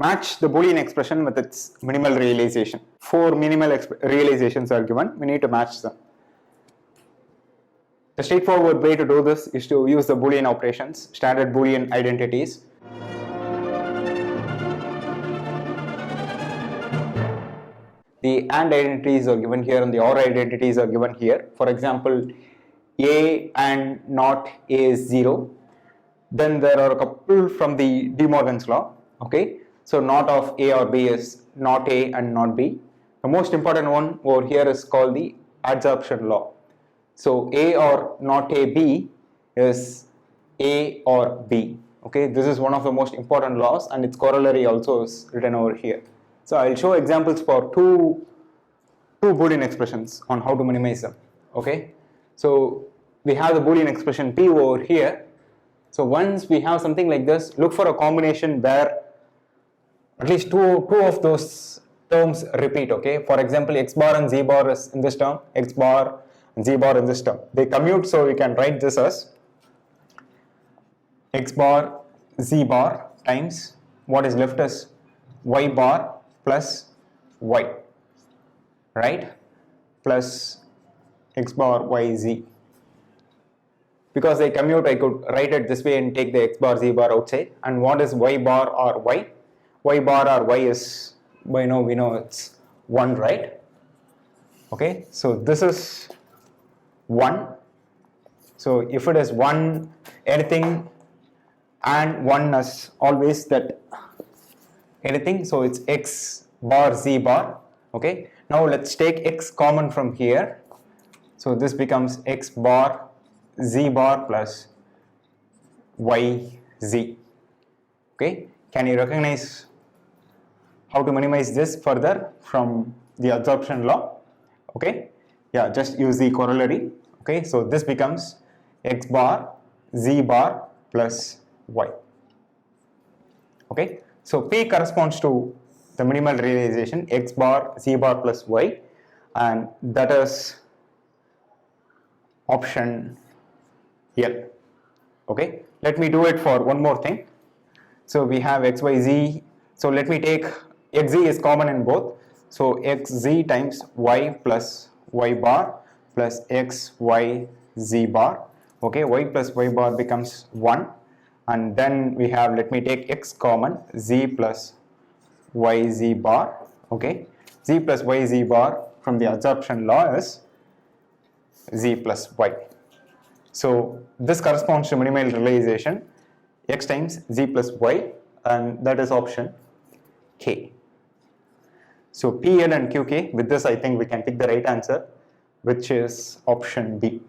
Match the Boolean expression with its minimal realization. 4 minimal realizations are given. We need to match them. The straightforward way to do this is to use the Boolean operations, standard Boolean identities. The AND identities are given here and the OR identities are given here. For example, A and not A is 0. Then there are a couple from the DeMorgan's law. Okay, so not of A or B is not A and not B. The most important one over here is called the adsorption law. So A or not A B is A or B. Okay, this is one of the most important laws and its corollary also is written over here. So I will show examples for two Boolean expressions on how to minimize them. Okay, so we have the Boolean expression P over here. So once we have something like this, look for a combination where at least two of those terms repeat. Okay, for example, x bar and z bar is in this term, x bar and z bar in this term. They commute, so we can write this as x bar z bar times what is left as y bar plus y, right, plus x bar y z. Because they commute, I could write it this way and take the x bar z bar outside. And what is y bar or y? Y bar or y is, we know it's 1, right? Okay, so this is 1. So if it is 1, anything and 1 is always that anything, so it's x bar z bar. Okay, now let's take x common from here. So this becomes x bar z bar plus y z. Okay, can you recognize how to minimize this further from the adsorption law? Okay, yeah, just use the corollary. Okay, so this becomes x bar z bar plus y. Okay, so P corresponds to the minimal realization x bar z bar plus y, and that is option L. Okay, let me do it for one more thing. So we have x y z. So let me take x z is common in both. So x z times y plus y bar plus x y z bar. Okay, y plus y bar becomes 1. And then we have, let me take x common, z plus y z bar. Okay, z plus y z bar from the adsorption law is z plus y. So this corresponds to minimal realization x times z plus y, and that is option K. So PL and QK, with this I think we can pick the right answer, which is option B.